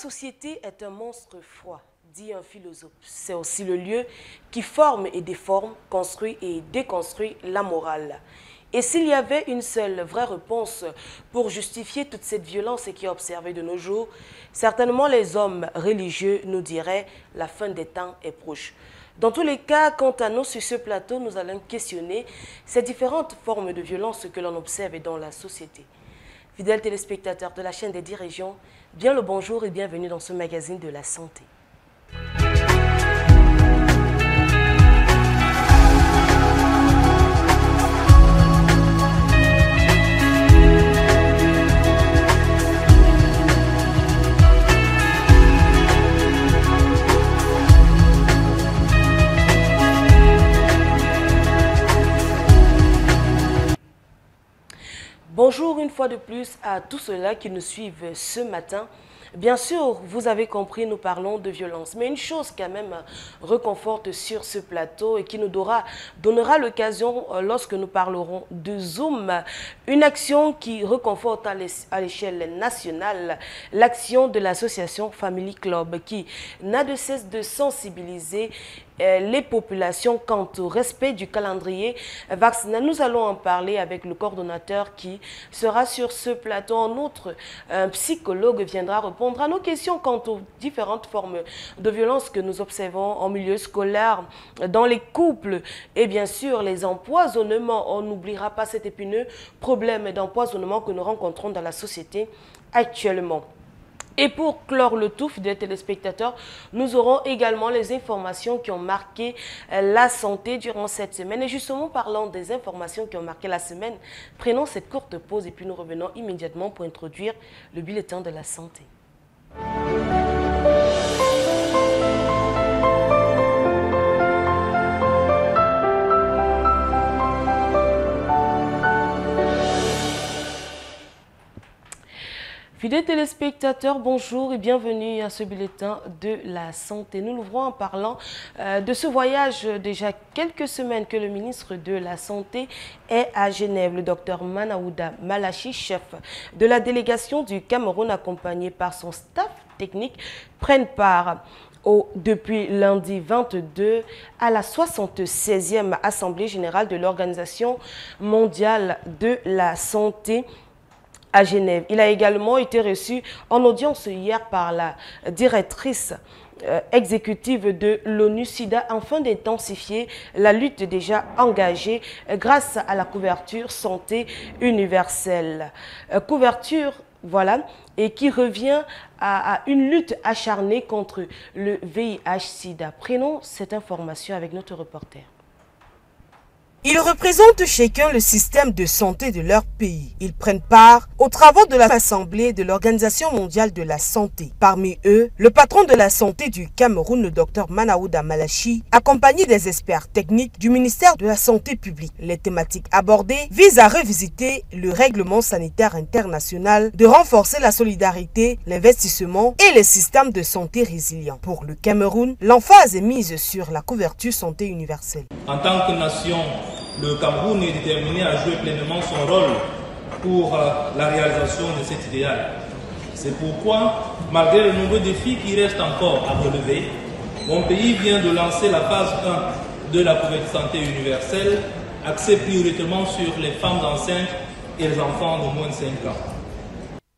société est un monstre froid, dit un philosophe. C'est aussi le lieu qui forme et déforme, construit et déconstruit la morale. Et s'il y avait une seule vraie réponse pour justifier toute cette violence qui est observée de nos jours, certainement les hommes religieux nous diraient « la fin des temps est proche ». Dans tous les cas, quant à nous, sur ce plateau, nous allons questionner ces différentes formes de violence que l'on observe dans la société. Fidèles téléspectateurs de la chaîne des 10 régions, bien le bonjour et bienvenue dans ce magazine de la santé. Bonjour une fois de plus à tous ceux-là qui nous suivent ce matin. Bien sûr, vous avez compris, nous parlons de violence. Mais une chose quand même réconforte sur ce plateau et qui nous donnera l'occasion lorsque nous parlerons de Zoom, une action qui réconforte à l'échelle nationale, l'action de l'association Family Club qui n'a de cesse de sensibiliser les populations quant au respect du calendrier vaccinal. Nous allons en parler avec le coordonnateur qui sera sur ce plateau. En outre, un psychologue viendra répondre à nos questions quant aux différentes formes de violence que nous observons en milieu scolaire, dans les couples et bien sûr les empoisonnements. On n'oubliera pas cet épineux problème d'empoisonnement que nous rencontrons dans la société actuellement. Et pour clore le tout, des téléspectateurs, nous aurons également les informations qui ont marqué la santé durant cette semaine. Et justement, parlant des informations qui ont marqué la semaine, prenons cette courte pause et puis nous revenons immédiatement pour introduire le bulletin de la santé. Fidèles téléspectateurs, bonjour et bienvenue à ce bulletin de la santé. Nous l'ouvrons en parlant de ce voyage déjà quelques semaines que le ministre de la Santé est à Genève. Le docteur Manaouda Malachi, chef de la délégation du Cameroun, accompagné par son staff technique, prennent part depuis lundi 22 à la 76e Assemblée générale de l'Organisation mondiale de la santé à Genève. Il a également été reçu en audience hier par la directrice exécutive de l'ONU-SIDA afin d'intensifier la lutte déjà engagée grâce à la couverture santé universelle. Couverture, voilà, et qui revient à une lutte acharnée contre le VIH-SIDA. Prenons cette information avec notre reporter. Ils représentent chacun le système de santé de leur pays. Ils prennent part aux travaux de l'Assemblée de l'Organisation mondiale de la santé. Parmi eux, le patron de la santé du Cameroun, le docteur Manaouda Malachi, accompagné des experts techniques du ministère de la Santé publique. Les thématiques abordées visent à revisiter le règlement sanitaire international, de renforcer la solidarité, l'investissement et les systèmes de santé résilients. Pour le Cameroun, l'emphase est mise sur la couverture santé universelle. En tant que nation, le Cameroun est déterminé à jouer pleinement son rôle pour la réalisation de cet idéal. C'est pourquoi, malgré les nombreux défis qui restent encore à relever, mon pays vient de lancer la phase 1 de la couverture santé universelle, axée prioritairement sur les femmes enceintes et les enfants de moins de 5 ans.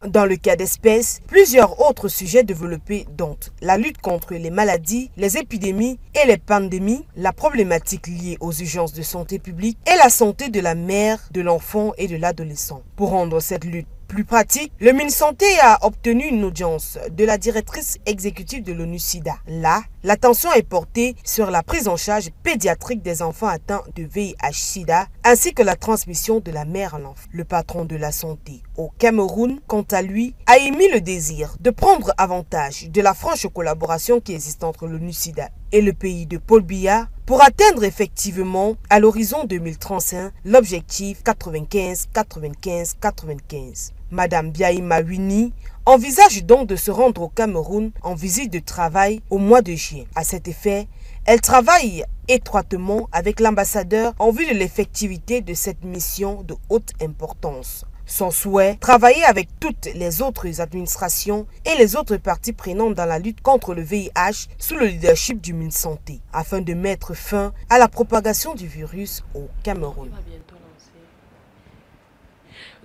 Dans le cas d'espèce, plusieurs autres sujets développés dont la lutte contre les maladies, les épidémies et les pandémies, la problématique liée aux urgences de santé publique et la santé de la mère, de l'enfant et de l'adolescent. Pour rendre cette lutte plus pratique, le ministre Santé a obtenu une audience de la directrice exécutive de l'ONU-SIDA. Là, l'attention est portée sur la prise en charge pédiatrique des enfants atteints de VIH-SIDA ainsi que la transmission de la mère à l'enfant. Le patron de la santé au Cameroun, quant à lui, a émis le désir de prendre avantage de la franche collaboration qui existe entre l'ONU-SIDA et le pays de Paul Biya pour atteindre effectivement à l'horizon 2035 l'objectif 95-95-95. Madame Biaïma Wini envisage donc de se rendre au Cameroun en visite de travail au mois de juin. À cet effet, elle travaille étroitement avec l'ambassadeur en vue de l'effectivité de cette mission de haute importance. Son souhait, travailler avec toutes les autres administrations et les autres parties prenantes dans la lutte contre le VIH sous le leadership du MinSanté, afin de mettre fin à la propagation du virus au Cameroun.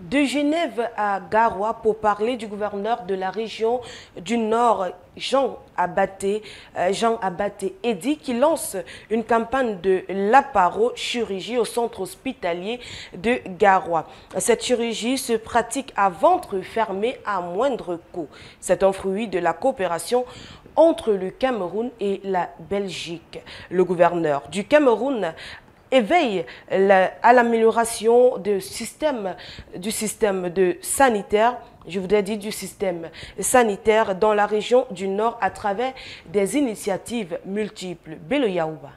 De Genève à Garoua pour parler du gouverneur de la région du Nord, Jean Abaté Eddy, qui lance une campagne de laparochirurgie au centre hospitalier de Garoua. Cette chirurgie se pratique à ventre fermé à moindre coût. C'est un fruit de la coopération entre le Cameroun et la Belgique. Le gouverneur du Cameroun éveille à l'amélioration du système sanitaire, je voudrais dire du système sanitaire dans la région du Nord à travers des initiatives multiples. Bello Yaouba.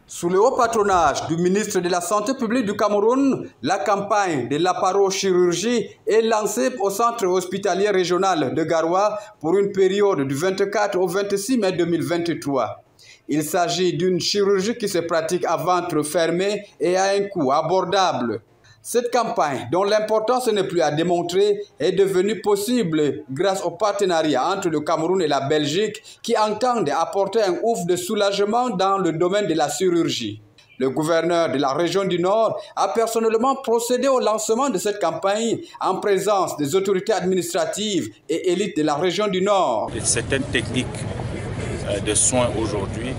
Sous le haut patronage du ministre de la Santé publique du Cameroun, la campagne de laparochirurgie est lancée au centre hospitalier régional de Garoua pour une période du 24 au 26 mai 2023. Il s'agit d'une chirurgie qui se pratique à ventre fermé et à un coût abordable. Cette campagne, dont l'importance n'est plus à démontrer, est devenue possible grâce au partenariat entre le Cameroun et la Belgique qui entendent apporter un ouf de soulagement dans le domaine de la chirurgie. Le gouverneur de la région du Nord a personnellement procédé au lancement de cette campagne en présence des autorités administratives et élites de la région du Nord. Certaines techniques de soins aujourd'hui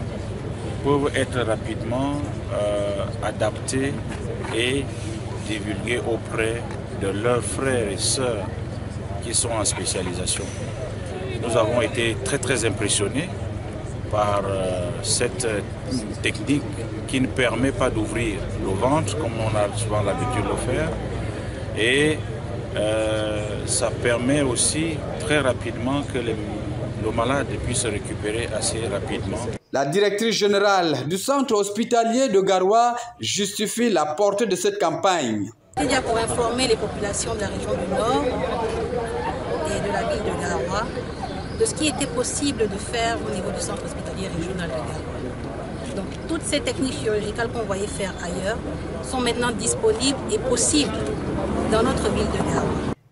peuvent être rapidement adaptées et divulguées auprès de leurs frères et sœurs qui sont en spécialisation. Nous avons été très impressionnés par cette technique qui ne permet pas d'ouvrir le ventre comme on a souvent l'habitude de le faire, et ça permet aussi très rapidement que le malade puisse se récupérer assez rapidement. La directrice générale du centre hospitalier de Garoua justifie la portée de cette campagne. Il y a pour informer les populations de la région du Nord et de la ville de Garoua de ce qui était possible de faire au niveau du centre hospitalier régional de Garoua. Donc toutes ces techniques chirurgicales qu'on voyait faire ailleurs sont maintenant disponibles et possibles dans notre ville de Garoua.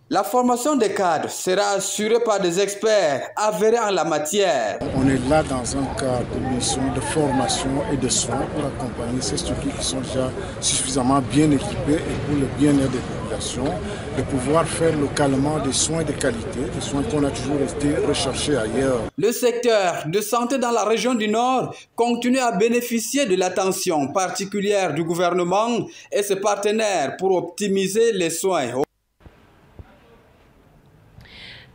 La formation des cadres sera assurée par des experts avérés en la matière. On est là dans un cadre de mission de formation et de soins pour accompagner ces structures qui sont déjà suffisamment bien équipées et pour le bien-être des populations, de pouvoir faire localement des soins de qualité, des soins qu'on a toujours été recherchés ailleurs. Le secteur de santé dans la région du Nord continue à bénéficier de l'attention particulière du gouvernement et ses partenaires pour optimiser les soins.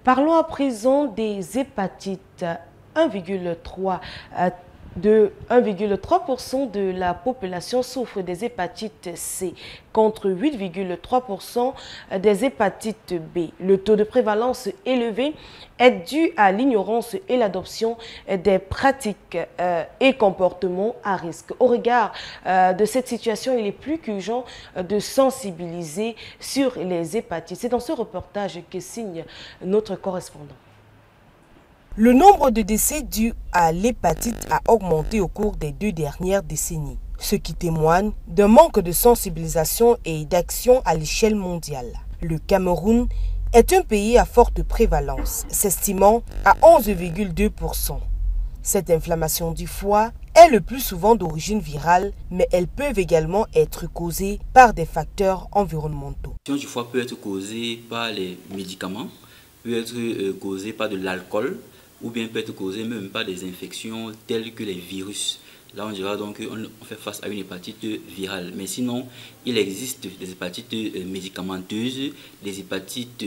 Parlons à présent des hépatites. 1,3% de la population souffre des hépatites C, contre 8,3% des hépatites B. Le taux de prévalence élevé est dû à l'ignorance et l'adoption des pratiques et comportements à risque. Au regard de cette situation, il est plus qu'urgent de sensibiliser sur les hépatites. C'est dans ce reportage que signe notre correspondant. Le nombre de décès dus à l'hépatite a augmenté au cours des 2 dernières décennies, ce qui témoigne d'un manque de sensibilisation et d'action à l'échelle mondiale. Le Cameroun est un pays à forte prévalence, s'estimant à 11,2%. Cette inflammation du foie est le plus souvent d'origine virale, mais elles peuvent également être causées par des facteurs environnementaux. L'inflammation du foie peut être causée par les médicaments, peut être causée par de l'alcool, ou bien peut être causée même par des infections telles que les virus. Là, on dira donc qu'on fait face à une hépatite virale. Mais sinon, il existe des hépatites médicamenteuses, des hépatites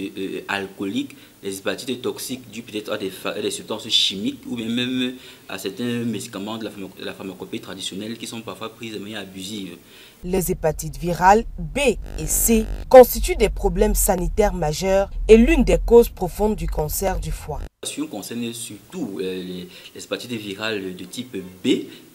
alcooliques, des hépatites toxiques dues peut-être à des substances chimiques ou bien même à certains médicaments de la pharmacopée traditionnelle qui sont parfois prises de manière abusive. Les hépatites virales B et C constituent des problèmes sanitaires majeurs et l'une des causes profondes du cancer du foie. La concerne surtout les hépatites virales de type B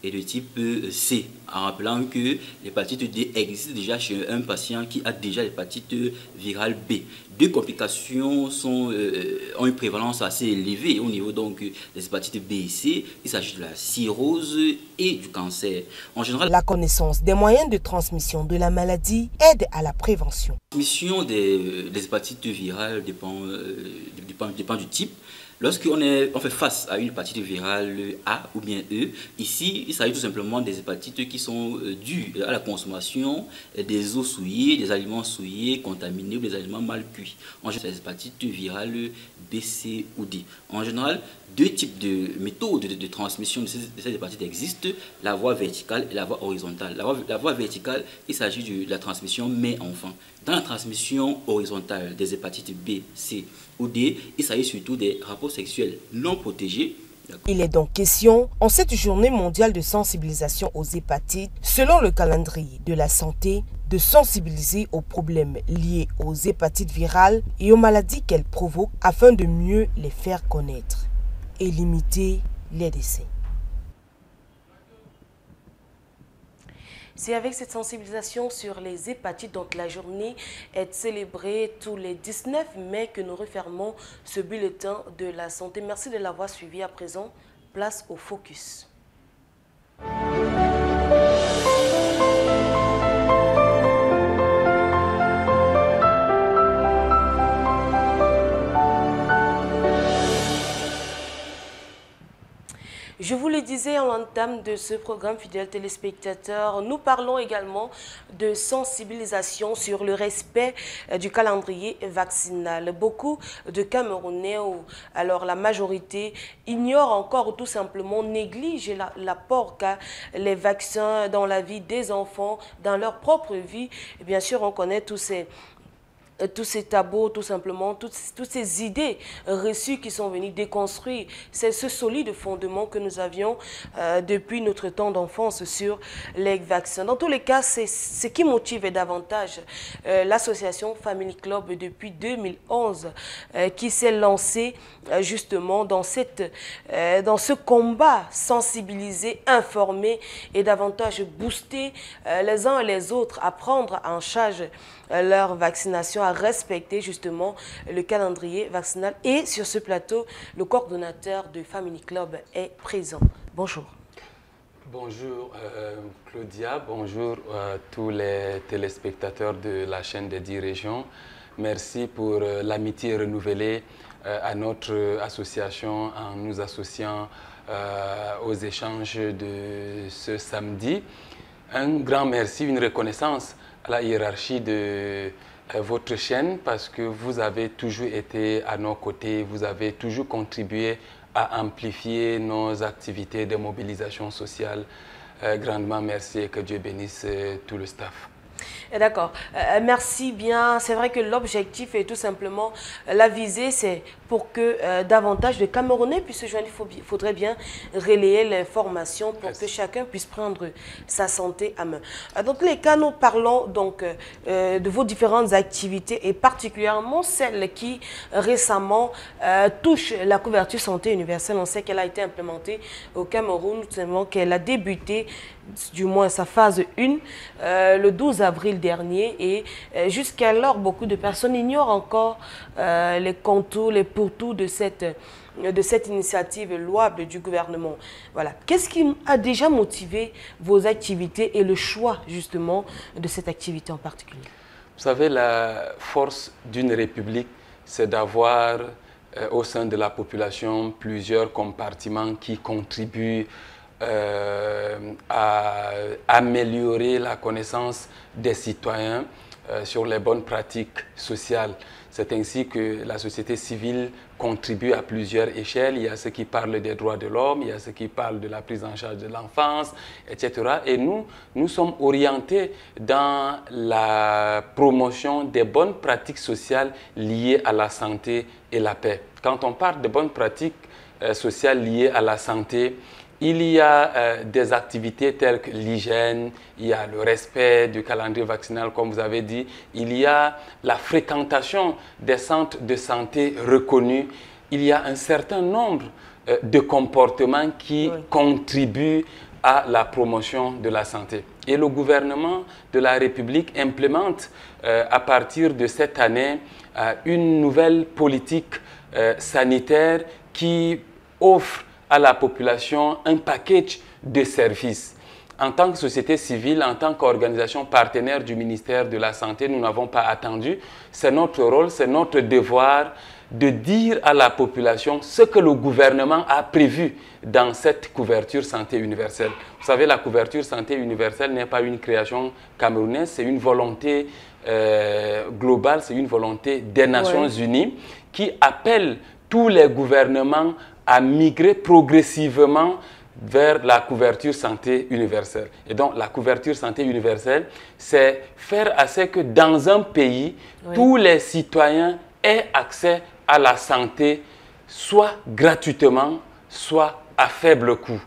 et de type C, en rappelant que l'hépatite D existe déjà chez un patient qui a déjà l'hépatite virale B. deux complications ont une prévalence assez élevée au niveau donc des hépatites B et C. Il s'agit de la cirrhose et du cancer. En général, la connaissance des moyens de transmission de la maladie aide à la prévention. La transmission des hépatites virales dépend du type. Lorsqu'on fait face à une hépatite virale A ou bien E, ici, il s'agit tout simplement des hépatites qui sont dues à la consommation des eaux souillées, des aliments souillés, contaminés ou des aliments mal cuits. En général, des hépatites virales B, C ou D. En général, deux types de méthodes de transmission de ces hépatites existent, la voie verticale et la voie horizontale. La voie verticale, il s'agit de la transmission mère-enfant. Dans la transmission horizontale des hépatites B, C ou D, il s'agit surtout des rapports sexuels non protégés. Il est donc question, en cette journée mondiale de sensibilisation aux hépatites, selon le calendrier de la santé, de sensibiliser aux problèmes liés aux hépatites virales et aux maladies qu'elles provoquent afin de mieux les faire connaître et limiter les décès. C'est avec cette sensibilisation sur les hépatites dont la journée est célébrée tous les 19 mai que nous refermons ce bulletin de la santé. Merci de l'avoir suivi. À présent, place au focus. Je vous le disais en l'entame de ce programme, fidèles téléspectateurs, nous parlons également de sensibilisation sur le respect du calendrier vaccinal. Beaucoup de Camerounais, alors la majorité, ignorent encore ou tout simplement négligent l'apport qu'a les vaccins dans la vie des enfants, dans leur propre vie. Et bien sûr, on connaît tous ces tabous, tout simplement, toutes ces idées reçues qui sont venues déconstruire ce solide fondement que nous avions depuis notre temps d'enfance sur les vaccins. Dans tous les cas, c'est ce qui motive davantage l'association Family Club depuis 2011 qui s'est lancée justement dans ce combat, sensibiliser, informer et davantage booster les uns et les autres à prendre en charge leur vaccination, à respecter justement le calendrier vaccinal. Et sur ce plateau, le coordonnateur de Family Club est présent. Bonjour. Bonjour Claudia, bonjour à tous les téléspectateurs de la chaîne des 10 régions. Merci pour l'amitié renouvelée à notre association en nous associant aux échanges de ce samedi. Un grand merci, une reconnaissance à la hiérarchie de votre chaîne parce que vous avez toujours été à nos côtés, vous avez toujours contribué à amplifier nos activités de mobilisation sociale. Grandement merci et que Dieu bénisse tout le staff. D'accord. Merci bien. C'est vrai que l'objectif est tout simplement la visée, c'est pour que davantage de Camerounais puissent se joindre. Il faudrait bien relayer l'information pour que chacun puisse prendre sa santé à main. Dans tous les cas, nous parlons donc de vos différentes activités et particulièrement celle qui récemment touche la couverture santé universelle. On sait qu'elle a été implémentée au Cameroun, tout simplement qu'elle a débuté, du moins sa phase 1, le 12 avril dernier. Et jusqu'alors, beaucoup de personnes ignorent encore les contours, les pourtours de cette initiative louable du gouvernement. Voilà. Qu'est-ce qui a déjà motivé vos activités et le choix justement de cette activité en particulier? Vous savez, la force d'une république, c'est d'avoir au sein de la population plusieurs compartiments qui contribuent à améliorer la connaissance des citoyens sur les bonnes pratiques sociales. C'est ainsi que la société civile contribue à plusieurs échelles. Il y a ceux qui parlent des droits de l'homme, il y a ceux qui parlent de la prise en charge de l'enfance, etc. Et nous sommes orientés dans la promotion des bonnes pratiques sociales liées à la santé et la paix. Quand on parle de bonnes pratiques sociales liées à la santé, il y a des activités telles que l'hygiène, il y a le respect du calendrier vaccinal, comme vous avez dit, il y a la fréquentation des centres de santé reconnus, il y a un certain nombre de comportements qui contribuent à la promotion de la santé. Et le gouvernement de la République implémente à partir de cette année une nouvelle politique sanitaire qui offre à la population un package de services. En tant que société civile, en tant qu'organisation partenaire du ministère de la Santé, nous n'avons pas attendu. C'est notre rôle, c'est notre devoir de dire à la population ce que le gouvernement a prévu dans cette couverture santé universelle. Vous savez, la couverture santé universelle n'est pas une création camerounaise, c'est une volonté globale, c'est une volonté des Nations Unies qui appelle tous les gouvernements à migrer progressivement vers la couverture santé universelle. Et donc, la couverture santé universelle, c'est faire à ce que dans un pays, tous les citoyens aient accès à la santé, soit gratuitement, soit à faible coût.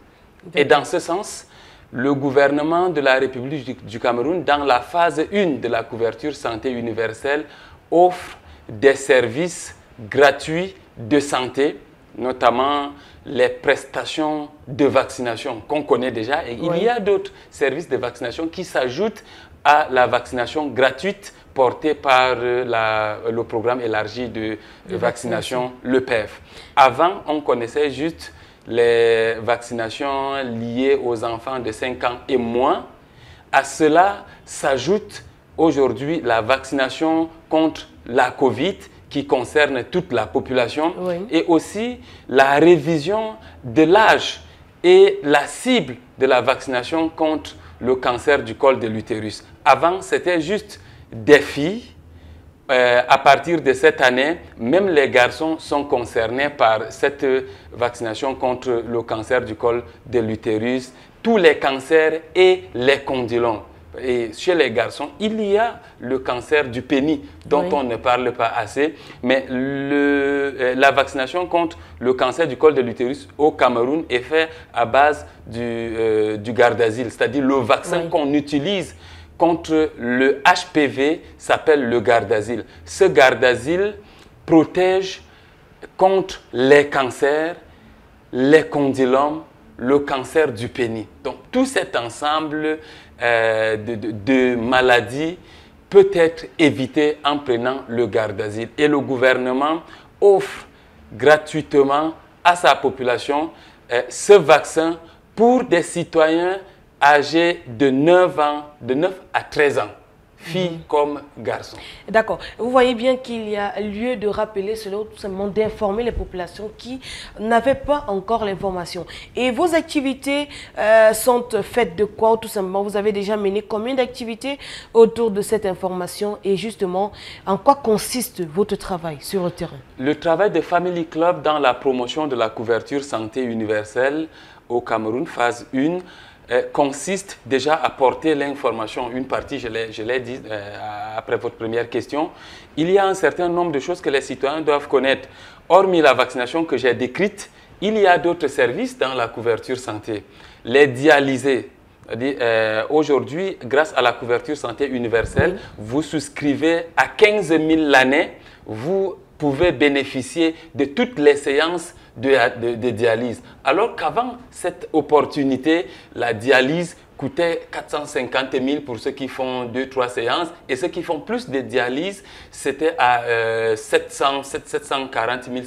Et dans ce sens, le gouvernement de la République du Cameroun, dans la phase 1 de la couverture santé universelle, offre des services gratuits de santé, notamment les prestations de vaccination qu'on connaît déjà. Et il y a d'autres services de vaccination qui s'ajoutent à la vaccination gratuite portée par le programme élargi de vaccination, le PEV. Avant, on connaissait juste les vaccinations liées aux enfants de 5 ans et moins. À cela s'ajoute aujourd'hui la vaccination contre la Covid, qui concerne toute la population, et aussi la révision de l'âge et la cible de la vaccination contre le cancer du col de l'utérus. Avant, c'était juste des filles. À partir de cette année, même les garçons sont concernés par cette vaccination contre le cancer du col de l'utérus, tous les cancers et les condylomes. Et chez les garçons, il y a le cancer du pénis dont on ne parle pas assez, mais la vaccination contre le cancer du col de l'utérus au Cameroun est faite à base du Gardasil, c'est-à-dire le vaccin qu'on utilise contre le HPV s'appelle le Gardasil. Ce Gardasil protège contre les cancers, les condylomes, le cancer du pénis. Donc tout cet ensemble de maladies peut être évité en prenant le Gardasil. Et le gouvernement offre gratuitement à sa population ce vaccin pour des citoyens âgés de 9 à 13 ans. Filles comme garçons. D'accord. Vous voyez bien qu'il y a lieu de rappeler cela, tout simplement d'informer les populations qui n'avaient pas encore l'information. Et vos activités sont faites de quoi, tout simplement? Vous avez déjà mené combien d'activités autour de cette information et justement, en quoi consiste votre travail sur le terrain? Le travail de Family Club dans la promotion de la couverture santé universelle au Cameroun, phase 1, consiste déjà à porter l'information. Une partie, je l'ai dit après votre première question, il y a un certain nombre de choses que les citoyens doivent connaître. Hormis la vaccination que j'ai décrite, il y a d'autres services dans la couverture santé. Les dialysés. Aujourd'hui, grâce à la couverture santé universelle, vous souscrivez à 15 000 l'année, vous pouvez bénéficier de toutes les séances de dialyse. Alors qu'avant cette opportunité, la dialyse coûtait 450 000 pour ceux qui font 2-3 séances et ceux qui font plus de dialyse, c'était à 740 000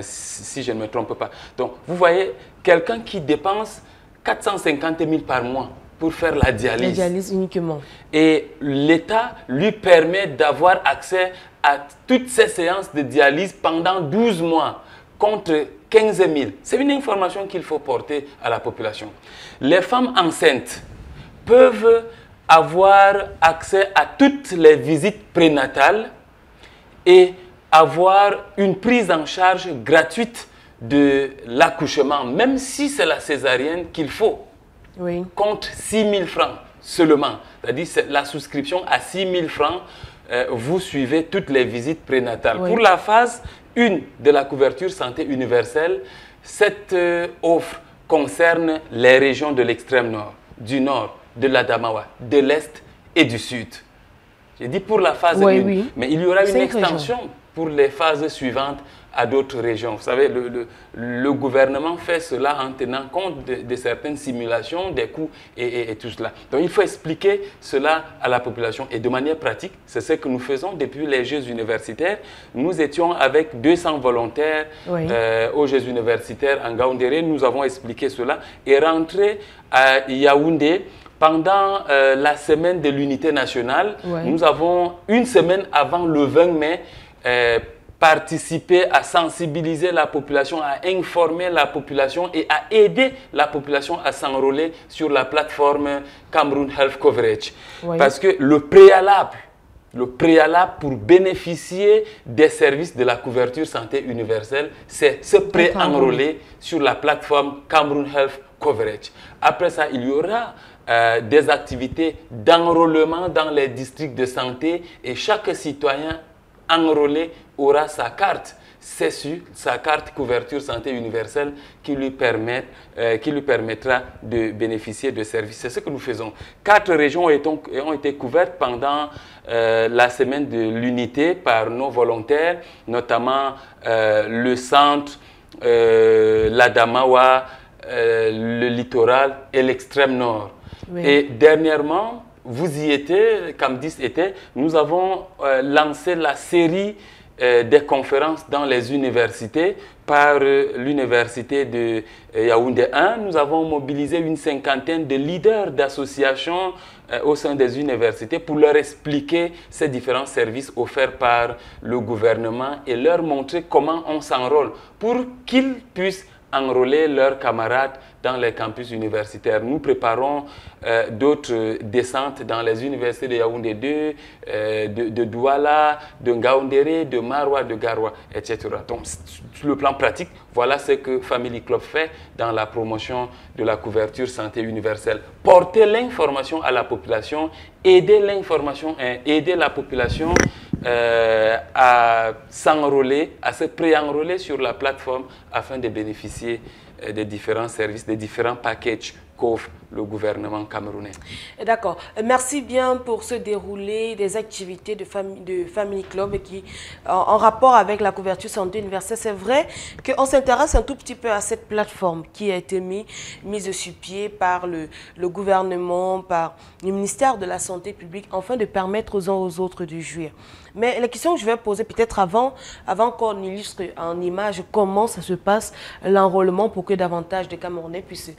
si je ne me trompe pas. Donc vous voyez, quelqu'un qui dépense 450 000 par mois pour faire la dialyse. La dialyse uniquement. Et l'État lui permet d'avoir accès à toutes ces séances de dialyse pendant 12 mois. Contre 15 000. C'est une information qu'il faut porter à la population. Les femmes enceintes peuvent avoir accès à toutes les visites prénatales et avoir une prise en charge gratuite de l'accouchement, même si c'est la césarienne qu'il faut, contre 6 000 francs seulement. C'est-à-dire la souscription à 6 000 francs, vous suivez toutes les visites prénatales. Pour la phase 1 de la couverture santé universelle, cette offre concerne les régions de l'extrême nord, du nord, de l'Adamawa, de l'est et du sud. J'ai dit pour la phase 1, mais il y aura une extension pour les phases suivantes à d'autres régions. Vous savez, le gouvernement fait cela en tenant compte de certaines simulations, des coûts et tout cela. Donc il faut expliquer cela à la population et de manière pratique, c'est ce que nous faisons depuis les Jeux universitaires. Nous étions avec 200 volontaires aux Jeux universitaires en Ngaoundéré. Nous avons expliqué cela et rentré à Yaoundé. Pendant la semaine de l'unité nationale, nous avons une semaine avant le 20 mai participé à sensibiliser la population, à informer la population et à aider la population à s'enrôler sur la plateforme Cameroon Health Coverage. Parce que le préalable pour bénéficier des services de la couverture santé universelle, c'est se pré-enrôler sur la plateforme Cameroon Health Coverage. Après ça, il y aura des activités d'enrôlement dans les districts de santé et chaque citoyen enrôlé aura sa carte CESU, sa carte couverture santé universelle qui lui permettra de bénéficier de services. C'est ce que nous faisons. 4 régions ont été couvertes pendant la semaine de l'unité par nos volontaires, notamment le centre, l'Adamawa, le littoral et l'extrême nord. Et dernièrement, vous y étiez, Camdis était, nous avons lancé la série des conférences dans les universités par l'université de Yaoundé 1. Nous avons mobilisé une 50aine de leaders d'associations au sein des universités pour leur expliquer ces différents services offerts par le gouvernement et leur montrer comment on s'enrôle pour qu'ils puissent enrôler leurs camarades dans les campus universitaires. Nous préparons d'autres descentes dans les universités de Yaoundé 2, de Douala, de Ngaoundéré, de Maroua, de Garoua, etc. Donc, sur le plan pratique, voilà ce que Family Club fait dans la promotion de la couverture santé universelle. Porter l'information à la population, aider la population à s'enrôler, à se pré-enrôler sur la plateforme afin de bénéficier des différents services, des différents packages qu'offre le gouvernement camerounais. D'accord. Merci bien pour ce déroulé des activités de Family Club qui, en rapport avec la couverture santé universelle, c'est vrai qu'on s'intéresse un tout petit peu à cette plateforme qui a été mise sur pied par le gouvernement, par le ministère de la Santé publique, afin de permettre aux uns aux autres de jouir. Mais la question que je vais poser peut-être avant qu'on illustre en image comment ça se passe, l'enrôlement pour que davantage de Camerounais puissent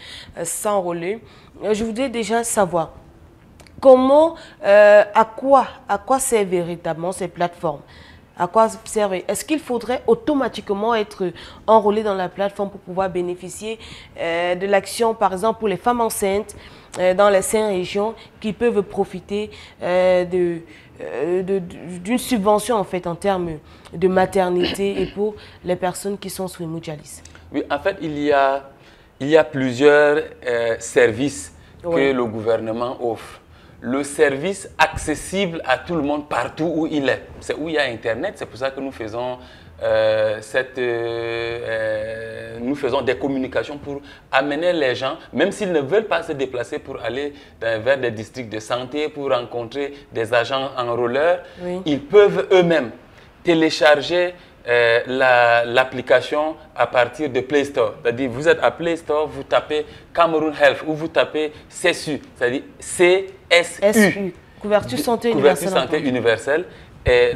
s'enrôler, je voudrais déjà savoir comment, à quoi servent véritablement ces plateformes? À quoi servent? Est-ce qu'il faudrait automatiquement être enrôlé dans la plateforme pour pouvoir bénéficier de l'action, par exemple, pour les femmes enceintes dans les 5 régions qui peuvent profiter d'une subvention en fait en termes de maternité et pour les personnes qui sont sous hémodialyse? Oui, en fait, il y a plusieurs services que le gouvernement offre. Le service accessible à tout le monde partout où il est. C'est où il y a Internet, c'est pour ça que nous faisons nous faisons des communications pour amener les gens, même s'ils ne veulent pas se déplacer pour aller vers des districts de santé, pour rencontrer des agents enrôleurs, ils peuvent eux-mêmes télécharger l'application à partir de Play Store. C'est-à-dire, vous êtes à Play Store, vous tapez Cameroon Health ou vous tapez CSU, c'est-à-dire CSU. Couverture santé universelle. Couverture santé universelle. Et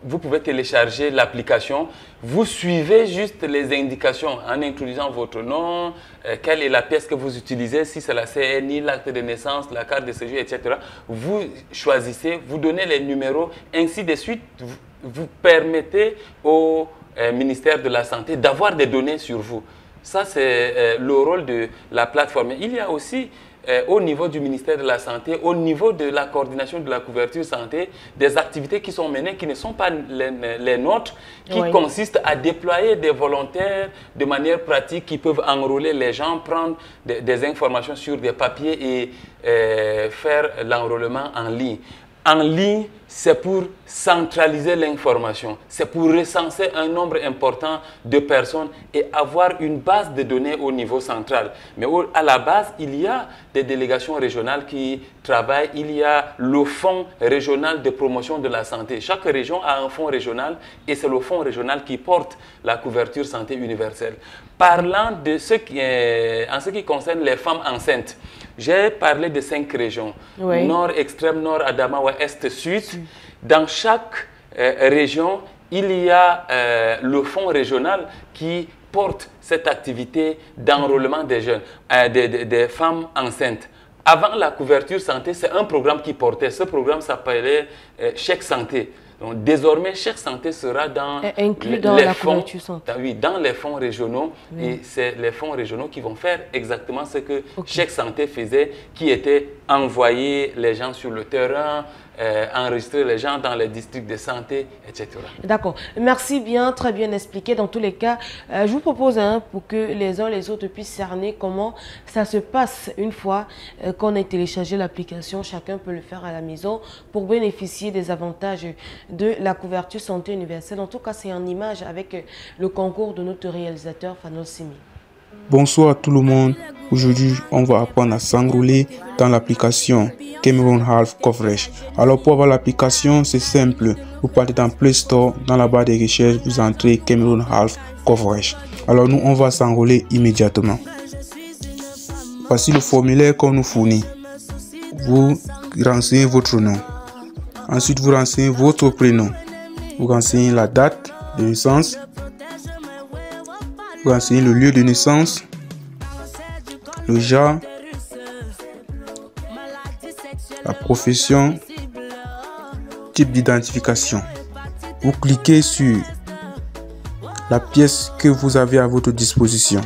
vous pouvez télécharger l'application. Vous suivez juste les indications en introduisant votre nom, quelle est la pièce que vous utilisez, si c'est la CNI, l'acte de naissance, la carte de séjour, etc. Vous choisissez, vous donnez les numéros, ainsi de suite, vous permettez au ministère de la Santé d'avoir des données sur vous. Ça, c'est le rôle de la plateforme. Il y a aussi au niveau du ministère de la Santé, au niveau de la coordination de la couverture santé, des activités qui sont menées, qui ne sont pas les nôtres, qui consistent à déployer des volontaires de manière pratique qui peuvent enrôler les gens, prendre des informations sur des papiers et faire l'enrôlement en ligne. en ligne, c'est pour centraliser l'information, c'est pour recenser un nombre important de personnes et avoir une base de données au niveau central. Mais à la base, il y a des délégations régionales qui travaillent, il y a le fonds régional de promotion de la santé. Chaque région a un fonds régional et c'est le fonds régional qui porte la couverture santé universelle. Parlant de en ce qui concerne les femmes enceintes, j'ai parlé de 5 régions, oui. Nord, extrême nord, Adamawa, Est, Sud. Dans chaque région, il y a le fonds régional qui porte cette activité d'enrôlement des jeunes, des femmes enceintes. Avant la couverture santé, c'est un programme qui portait. Ce programme s'appelait Chèque Santé. Donc, désormais, Chèque Santé sera inclus dans la couverture santé. Oui, dans les fonds régionaux. Oui. Et c'est les fonds régionaux qui vont faire exactement ce que Chèque Santé faisait, qui était envoyer les gens sur le terrain, enregistrer les gens dans les districts de santé, etc. D'accord. Merci bien, très bien expliqué. Dans tous les cas, je vous propose pour que les uns les autres puissent cerner comment ça se passe une fois qu'on a téléchargé l'application. Chacun peut le faire à la maison pour bénéficier des avantages de la couverture santé universelle. En tout cas, c'est en image avec le concours de notre réalisateur Fanos Simi. Bonsoir à tout le monde. Aujourd'hui, on va apprendre à s'enrôler dans l'application Cameroon Health Coverage. Alors pour avoir l'application, c'est simple. Vous partez dans Play Store, dans la barre de recherche, vous entrez Cameroon Health Coverage. Alors nous, on va s'enrôler immédiatement. Voici le formulaire qu'on nous fournit. Vous renseignez votre nom. Ensuite, vous renseignez votre prénom. Vous renseignez la date de naissance. Vous renseignez le lieu de naissance, le genre, la profession, type d'identification. Vous cliquez sur la pièce que vous avez à votre disposition.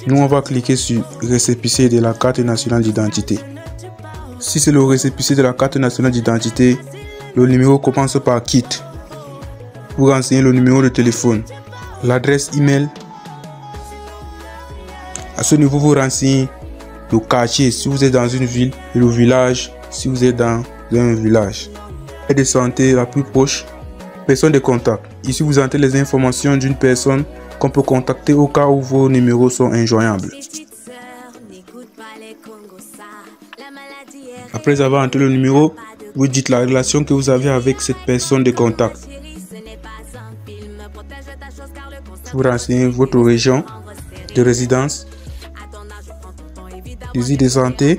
Nous, on va cliquer sur récépissé de la carte nationale d'identité. Si c'est le récépissé de la carte nationale d'identité, le numéro commence par kit. Vous renseignez le numéro de téléphone, l'adresse email. À ce niveau, vous renseignez le quartier si vous êtes dans une ville et le village si vous êtes dans un village. Aide de santé la plus proche, personne de contact. Ici, vous entrez les informations d'une personne qu'on peut contacter au cas où vos numéros sont injoignables. Après avoir entré le numéro, vous dites la relation que vous avez avec cette personne de contact. Vous renseignez votre région de résidence, désir de santé.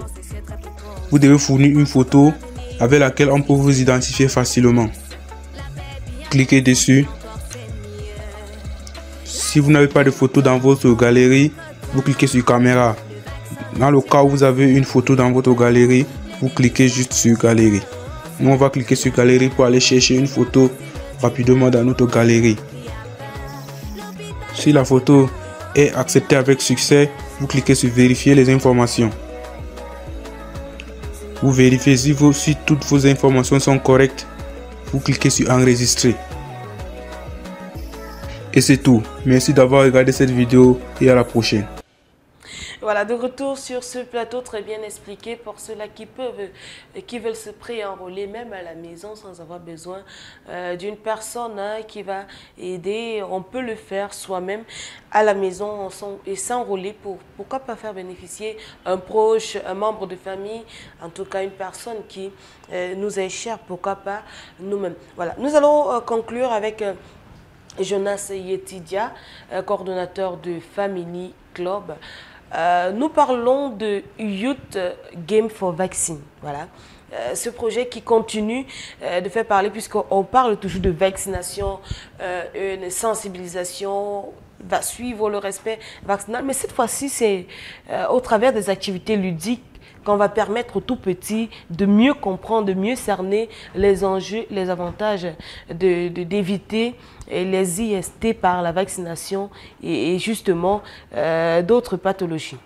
Vous devez fournir une photo avec laquelle on peut vous identifier facilement. Cliquez dessus. Si vous n'avez pas de photo dans votre galerie, vous cliquez sur caméra. Dans le cas où vous avez une photo dans votre galerie, vous cliquez juste sur galerie. Nous, on va cliquer sur galerie pour aller chercher une photo rapidement dans notre galerie. Si la photo est acceptée avec succès, vous cliquez sur vérifier les informations. Vous vérifiez si toutes vos informations sont correctes. Vous cliquez sur enregistrer. Et c'est tout. Merci d'avoir regardé cette vidéo et à la prochaine. Voilà, de retour sur ce plateau très bien expliqué pour ceux-là qui veulent se pré-enrôler même à la maison sans avoir besoin d'une personne qui va aider. On peut le faire soi-même à la maison et s'enrôler pourquoi pas faire bénéficier un proche, un membre de famille, en tout cas une personne qui nous est chère, pourquoi pas nous-mêmes. Voilà, nous allons conclure avec Jonas Yetidia, coordonnateur de Family Club. Nous parlons de Youth Game for Vaccine. Voilà. Ce projet qui continue de faire parler puisqu'on parle toujours de vaccination, une sensibilisation va suivre le respect vaccinal. Mais cette fois-ci, c'est au travers des activités ludiques qu'on va permettre aux tout petits de mieux comprendre, de mieux cerner les enjeux, les avantages d'éviter les IST par la vaccination et justement d'autres pathologies.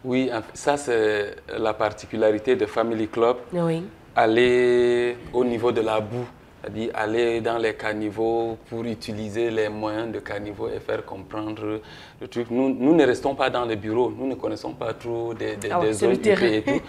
Oui, ça c'est la particularité de Family Club. Oui. Aller au niveau de la boue, c'est-à-dire aller dans les caniveaux pour utiliser les moyens de caniveau et faire comprendre le truc. Nous ne restons pas dans les bureaux, nous ne connaissons pas trop des zones et tout.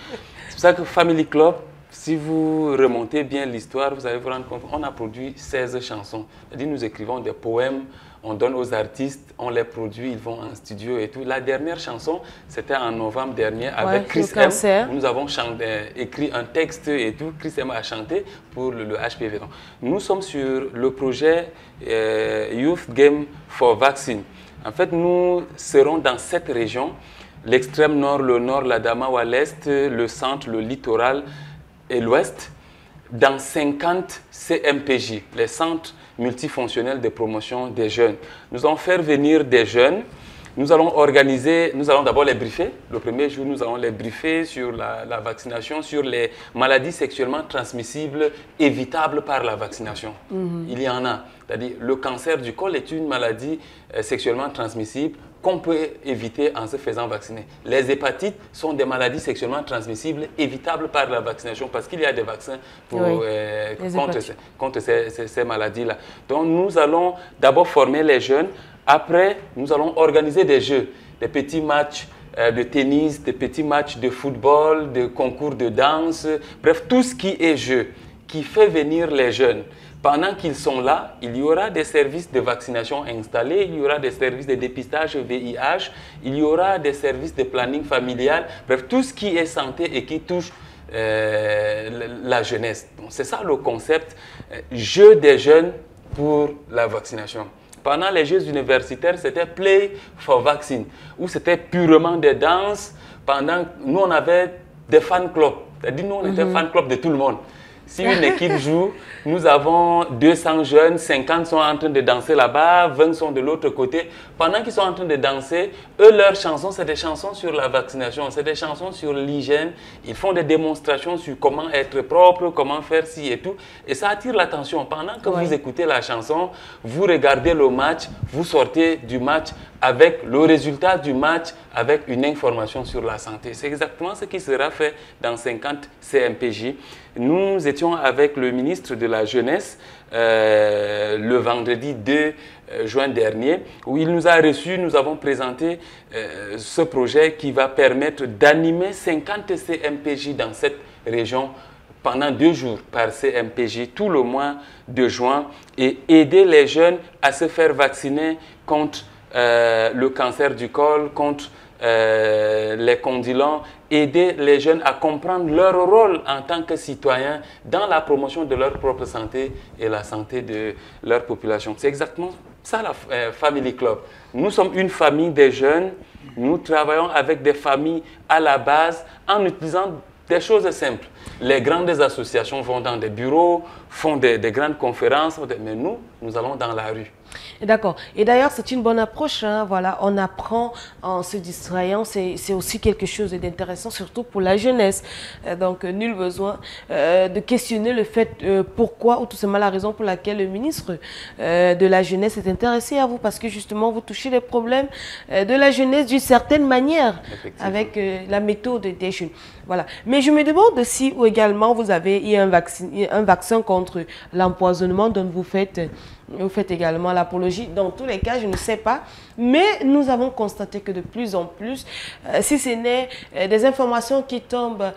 C'est pour ça que Family Club, si vous remontez bien l'histoire, vous allez vous rendre compte qu'on a produit 16 chansons. C'est-à-dire nous écrivons des poèmes, on donne aux artistes, on les produit, ils vont en studio et tout. La dernière chanson, c'était en novembre dernier avec Chris M. Nous avons écrit un texte et tout. Chris M a chanté pour le HPV. Donc, nous sommes sur le projet Youth Game for Vaccine. En fait, nous serons dans 7 régions. L'extrême nord, le nord, l'Adamawa, l'est, le centre, le littoral et l'ouest, dans 50 CMPJ, les centres multifonctionnels de promotion des jeunes. Nous allons faire venir des jeunes, nous allons d'abord les briefer. Le premier jour, nous allons les briefer sur la vaccination, sur les maladies sexuellement transmissibles évitables par la vaccination. Il y en a. C'est-à-dire, le cancer du col est une maladie sexuellement transmissible qu'on peut éviter en se faisant vacciner. Les hépatites sont des maladies sexuellement transmissibles évitables par la vaccination parce qu'il y a des vaccins pour, contre ces maladies-là. Donc nous allons d'abord former les jeunes, après nous allons organiser des jeux, des petits matchs de tennis, des petits matchs de football, de concours de danse, bref, tout ce qui est jeu, qui fait venir les jeunes. Pendant qu'ils sont là, il y aura des services de vaccination installés, il y aura des services de dépistage VIH, il y aura des services de planning familial, bref, tout ce qui est santé et qui touche la jeunesse. C'est ça le concept, jeu des jeunes pour la vaccination. Pendant les Jeux universitaires, c'était Play for Vaccine, où c'était purement des danses. Nous, on avait des fan clubs, c'est-à-dire nous, on était fan club de tout le monde. Si une équipe joue, nous avons 200 jeunes, 50 sont en train de danser là-bas, 20 sont de l'autre côté. Pendant qu'ils sont en train de danser, eux, leurs chansons, c'est des chansons sur la vaccination, c'est des chansons sur l'hygiène. Ils font des démonstrations sur comment être propre, comment faire ci et tout. Et ça attire l'attention. Pendant que vous écoutez la chanson, vous regardez le match, vous sortez du match avec le résultat du match, avec une information sur la santé. C'est exactement ce qui sera fait dans 50 CMPJ. Nous étions avec le ministre de la Jeunesse le vendredi 2 juin dernier, où il nous a reçus, nous avons présenté ce projet qui va permettre d'animer 50 CMPJ dans cette région pendant 2 jours par CMPJ tout le mois de juin et aider les jeunes à se faire vacciner contre le cancer du col, contre les condylents, aider les jeunes à comprendre leur rôle en tant que citoyens dans la promotion de leur propre santé et la santé de leur population. C'est exactement ça la Family Club. Nous sommes une famille des jeunes, nous travaillons avec des familles à la base en utilisant des choses simples. Les grandes associations vont dans des bureaux, font des grandes conférences, mais nous allons dans la rue. D'accord. Et d'ailleurs, c'est une bonne approche. Hein, voilà, on apprend en se distrayant. C'est aussi quelque chose d'intéressant, surtout pour la jeunesse. Donc, nul besoin de questionner le fait pourquoi, ou tout simplement la raison pour laquelle le ministre de la Jeunesse est intéressé à vous. Parce que justement, vous touchez les problèmes de la jeunesse d'une certaine manière, avec la méthode des jeunes. Voilà. Mais je me demande si ou également vous avez eu un vaccin contre l'empoisonnement dont vous faites également l'apologie. Dans tous les cas, je ne sais pas. Mais nous avons constaté que de plus en plus, si ce n'est des informations qui tombent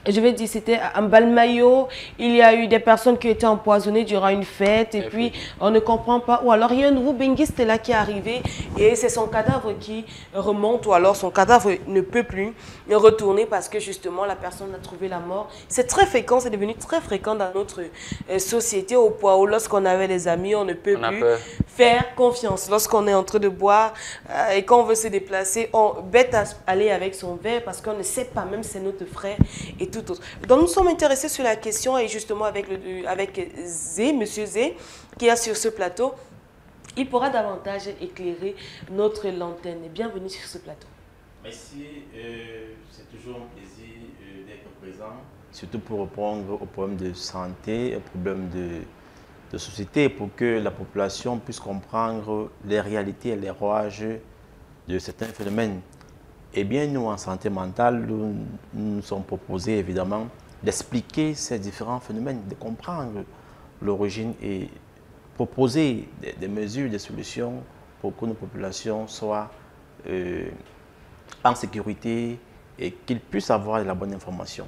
je vais dire, c'était à Mbalmayo, il y a eu des personnes qui ont été empoisonnées durant une fête et puis on ne comprend pas. Ou alors il y a un nouveau benguiste là qui est arrivé et c'est son cadavre qui remonte ou alors son cadavre ne peut plus retourner parce que justement la personne a trouvé la mort. C'est très fréquent, c'est devenu très fréquent dans notre société au point où lorsqu'on avait des amis, on ne peut plus faire confiance. Lorsqu'on est en train de boire et qu'on veut se déplacer, on bête à aller avec son verre parce qu'on ne sait pas même c'est notre frère et tout autre. Donc nous sommes intéressés sur la question et justement avec Zé, Monsieur Zé, qui est sur ce plateau, il pourra davantage éclairer notre lanterne. Bienvenue sur ce plateau. Merci, c'est toujours un plaisir d'être présent, surtout pour répondre aux problèmes de santé, aux problèmes de société, pour que la population puisse comprendre les réalités et les rouages de certains phénomènes. Eh bien, nous, en santé mentale, nous sommes proposés, évidemment, d'expliquer ces différents phénomènes, de comprendre l'origine et proposer des mesures, des solutions pour que nos populations soient en sécurité et qu'ils puissent avoir de la bonne information.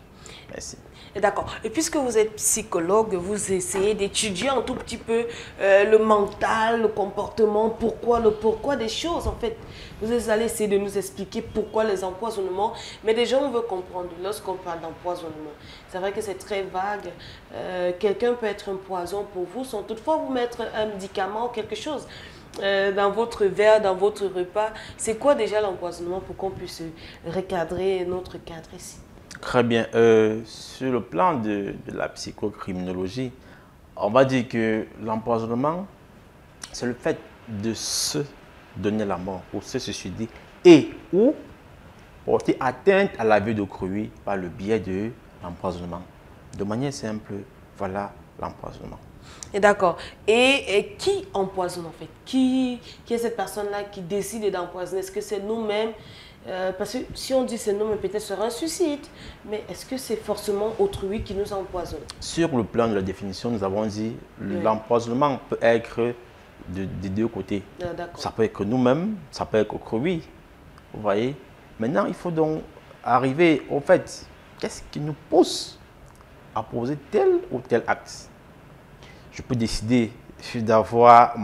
Merci. D'accord. Et puisque vous êtes psychologue, vous essayez d'étudier un tout petit peu le mental, le comportement, le pourquoi des choses en fait. Vous allez essayer de nous expliquer pourquoi les empoisonnements. Mais déjà, on veut comprendre lorsqu'on parle d'empoisonnement. C'est vrai que c'est très vague. Quelqu'un peut être un poison pour vous sans toutefois vous mettre un médicament ou quelque chose dans votre verre, dans votre repas. C'est quoi déjà l'empoisonnement pour qu'on puisse recadrer notre cadre ici? Très bien. Sur le plan de la psychocriminologie, on va dire que l'empoisonnement, c'est le fait de se donner la mort ou se suicider et ou porter atteinte à la vie d'autrui par le biais de l'empoisonnement. De manière simple, voilà l'empoisonnement. D'accord. Et qui empoisonne en fait? Qui est cette personne-là qui décide d'empoisonner? Est-ce que c'est nous-mêmes? Parce que si on dit c'est nous-mêmes, peut-être ce sera un suicide. Mais est-ce que c'est forcément autrui qui nous empoisonne? Sur le plan de la définition, nous avons dit l'empoisonnement peut être des deux côtés. Ça peut être nous-mêmes, ça peut être autrui. Vous voyez? Maintenant, il faut donc arriver au fait, qu'est-ce qui nous pousse à poser tel ou tel acte? Je peux décider d'avoir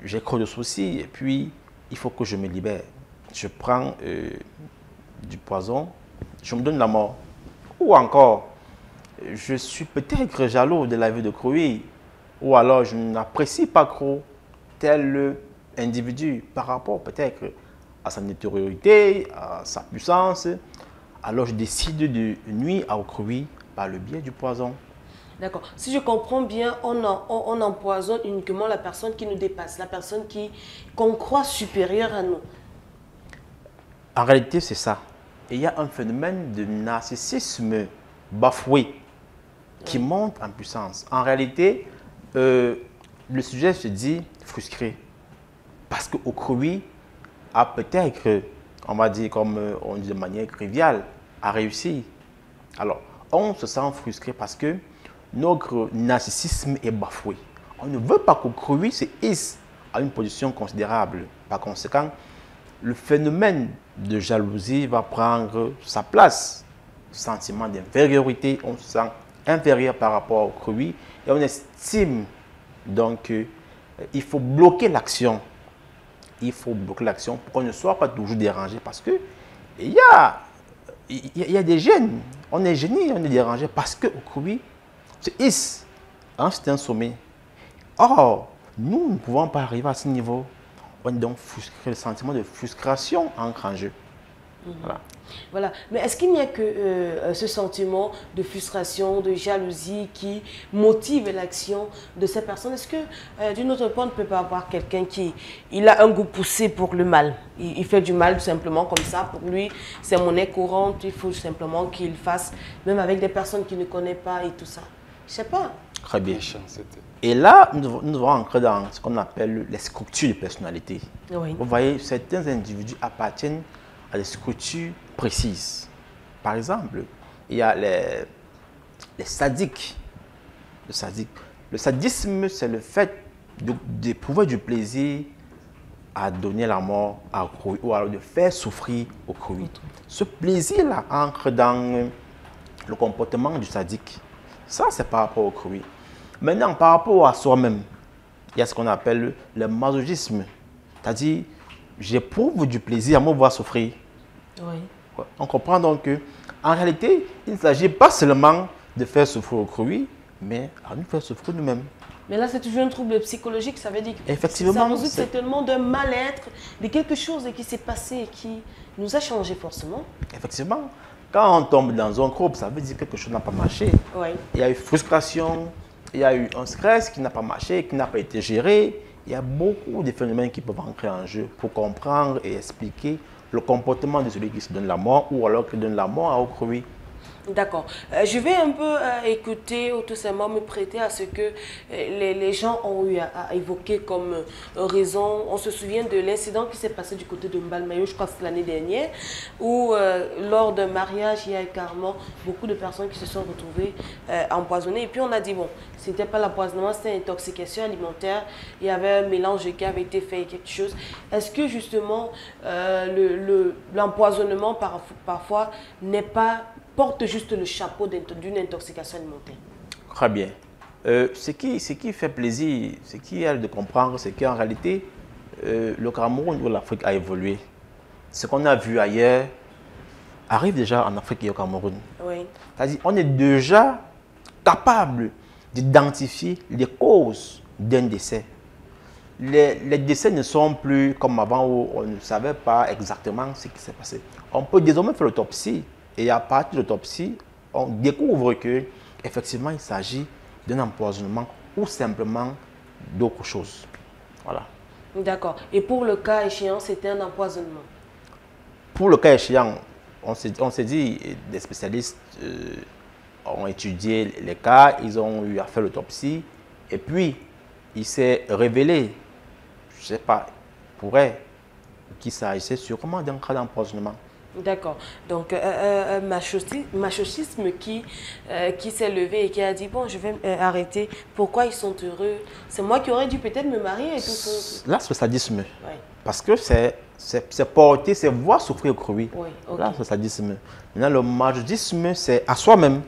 j'ai trop de soucis et puis il faut que je me libère. Je prends du poison, je me donne la mort. Ou encore, je suis peut-être jaloux de la vie de Croix, ou alors je n'apprécie pas trop tel individu par rapport peut-être à sa notoriété, à sa puissance. Alors je décide de nuire à Croix par le biais du poison. D'accord. Si je comprends bien, on empoisonne uniquement la personne qui nous dépasse, la personne qu'on croit supérieure à nous. En réalité, c'est ça. Et il y a un phénomène de narcissisme bafoué qui monte en puissance. En réalité, le sujet se dit frustré. Parce qu'Okrowi a peut-être, on va dire comme on dit de manière triviale, a réussi. Alors, on se sent frustré parce que notre narcissisme est bafoué. On ne veut pas qu'Okrowi se hisse à une position considérable. Par conséquent, le phénomène de jalousie va prendre sa place. Sentiment d'infériorité, on se sent inférieur par rapport au Okrowi et on estime donc qu'il faut bloquer l'action. Il faut bloquer l'action pour qu'on ne soit pas toujours dérangé parce que il y a des gènes. On est gêné, on est dérangé parce que Okrowi se hisse à un certain sommet. Or, nous ne pouvons pas arriver à ce niveau. On est donc frustré, le sentiment de frustration entre en jeu. Voilà. Mais est-ce qu'il n'y a que ce sentiment de frustration, de jalousie qui motive l'action de ces personnes? Est-ce que d'une autre part, on ne peut pas avoir quelqu'un qui a un goût poussé pour le mal? Il fait du mal tout simplement comme ça. Pour lui, c'est monnaie courante. Il faut simplement qu'il fasse, même avec des personnes qu'il ne connaît pas et tout ça. Je ne sais pas. Très bien. Et là, nous devons entrer dans ce qu'on appelle les structures de personnalité. Oui. Vous voyez, certains individus appartiennent à des structures précises. Par exemple, il y a les sadiques. Le sadisme, c'est le fait d'éprouver du plaisir à donner la mort à Okrowi ou alors de faire souffrir Okrowi. Ce plaisir-là entre dans le comportement du sadique. Ça, c'est par rapport au Okrowi. Maintenant, par rapport à soi-même, il y a ce qu'on appelle le masochisme. C'est-à-dire, j'éprouve du plaisir à me voir souffrir. Oui. On comprend donc qu'en réalité, il ne s'agit pas seulement de faire souffrir Okrowi, mais à nous faire souffrir nous-mêmes. Mais là, c'est toujours un trouble psychologique, ça veut dire que effectivement, ça résulte certainement d'un mal-être, de quelque chose qui s'est passé et qui nous a changé forcément. Effectivement. Quand on tombe dans un groupe, ça veut dire que quelque chose n'a pas marché. Oui. Il y a eu frustration, il y a eu un stress qui n'a pas marché, qui n'a pas été géré. Il y a beaucoup de phénomènes qui peuvent entrer en jeu pour comprendre et expliquer le comportement de celui qui se donne la mort ou alors qui donne la mort à Okrowi. D'accord. Je vais un peu écouter ou tout simplement me prêter à ce que les gens ont eu à évoquer comme raison. On se souvient de l'incident qui s'est passé du côté de Mbalmayo, je crois que c'est l'année dernière, où lors d'un mariage, il y a carrément beaucoup de personnes qui se sont retrouvées empoisonnées. Et puis on a dit, bon, ce n'était pas l'empoisonnement, c'était une intoxication alimentaire. Il y avait un mélange qui avait été fait, quelque chose. Est-ce que justement l'empoisonnement parfois porte juste le chapeau d'une intoxication alimentaire? Très bien. Ce qui fait plaisir, ce qui est de comprendre, c'est qu'en réalité, le Cameroun ou l'Afrique a évolué. Ce qu'on a vu ailleurs arrive déjà en Afrique et au Cameroun. Oui. C'est-à-dire qu'on est déjà capable d'identifier les causes d'un décès. Les décès ne sont plus comme avant où on ne savait pas exactement ce qui s'est passé. On peut désormais faire l'autopsie. Et à partir de l'autopsie, on découvre que effectivement il s'agit d'un empoisonnement ou simplement d'autre chose. Voilà. D'accord. Et pour le cas échéant, c'était un empoisonnement? Pour le cas échéant, on s'est dit, des spécialistes ont étudié les cas, ils ont eu à faire l'autopsie, et puis il s'est révélé, je ne sais pas, qu'il s'agissait sûrement d'un cas d'empoisonnement. D'accord. Donc, un machisme qui s'est levé et qui a dit, bon, je vais arrêter. Pourquoi ils sont heureux? C'est moi qui aurais dû peut-être me marier et tout ça. Là, c'est le sadisme. Oui. Parce que c'est porter, c'est voir souffrir autrui. Oui, okay. Là, c'est le sadisme. Maintenant, le machisme, c'est à soi-même.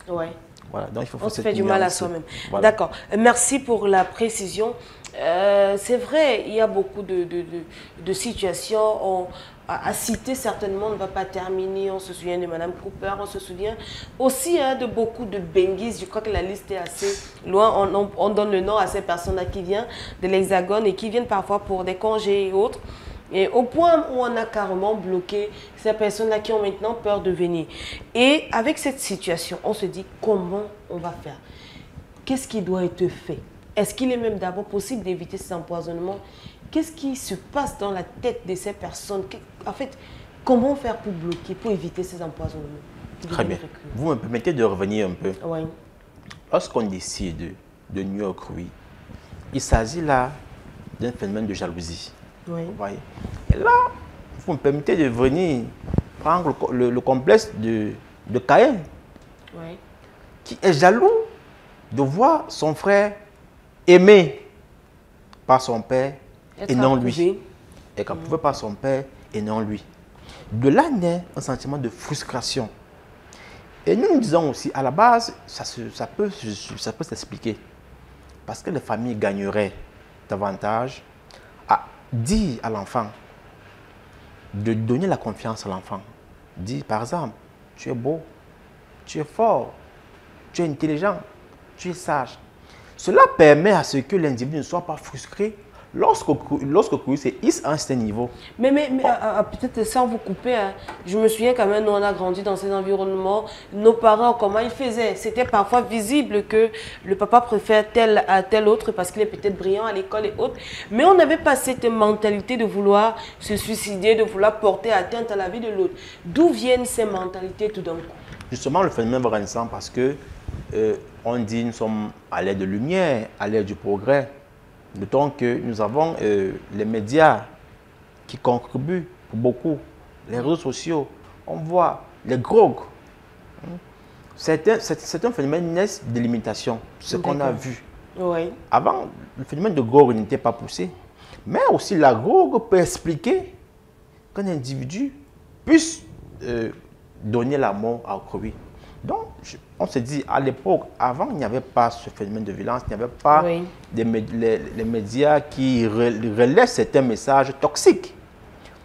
Oui. Voilà, donc il faut on se fait du mal à soi-même. Voilà. D'accord. Merci pour la précision. C'est vrai, il y a beaucoup de situations. À citer certainement, on ne va pas terminer. On se souvient de Mme Cooper, on se souvient aussi de beaucoup de Benguis. Je crois que la liste est assez loin. On donne le nom à ces personnes-là qui viennent de l'Hexagone et qui viennent parfois pour des congés et autres. Et au point où on a carrément bloqué ces personnes-là qui ont maintenant peur de venir. Et avec cette situation, on se dit comment on va faire? Qu'est-ce qui doit être fait? Est-ce qu'il est même d'abord possible d'éviter ces empoisonnements? Qu'est-ce qui se passe dans la tête de ces personnes? En fait, comment faire pour bloquer, pour éviter ces empoisonnements? Très bien. Vous me permettez de revenir un peu. Oui. Lorsqu'on décide de nuire au cru, il s'agit là d'un phénomène de jalousie. Oui. Vous voyez? Et là, vous me permettez de venir prendre le complexe de Caïn, oui, qui est jaloux de voir son frère aimé par son père et non lui. Et qu'approuvé par son père et non lui. De là naît un sentiment de frustration. Et nous disons aussi, à la base, ça peut s'expliquer. Parce que les familles gagneraient davantage à dire à l'enfant, de donner la confiance à l'enfant. Dire par exemple, tu es beau, tu es fort, tu es intelligent, tu es sage. Cela permet à ce que l'individu ne soit pas frustré lorsque se hisse à un certain niveau. Mais peut-être sans vous couper, hein, je me souviens quand même, nous on a grandi dans ces environnements, nos parents, comment ils faisaient. C'était parfois visible que le papa préfère tel à tel autre parce qu'il est peut-être brillant à l'école et autres. Mais on n'avait pas cette mentalité de vouloir se suicider, de vouloir porter atteinte à la vie de l'autre. D'où viennent ces mentalités tout d'un coup? Justement, le phénomène va renaissant parce que on dit nous sommes à l'ère de lumière, à l'ère du progrès. D'autant que nous avons les médias qui contribuent beaucoup, les réseaux sociaux, on voit les grogues. C'est un phénomène naissant de l'imitation, ce qu'on a vu. Oui. Avant, le phénomène de grogue n'était pas poussé, mais aussi la grogue peut expliquer qu'un individu puisse donner la mort à autrui. Donc, on se dit, à l'époque, avant, il n'y avait pas ce phénomène de violence, il n'y avait pas les médias qui relaient certains messages toxiques.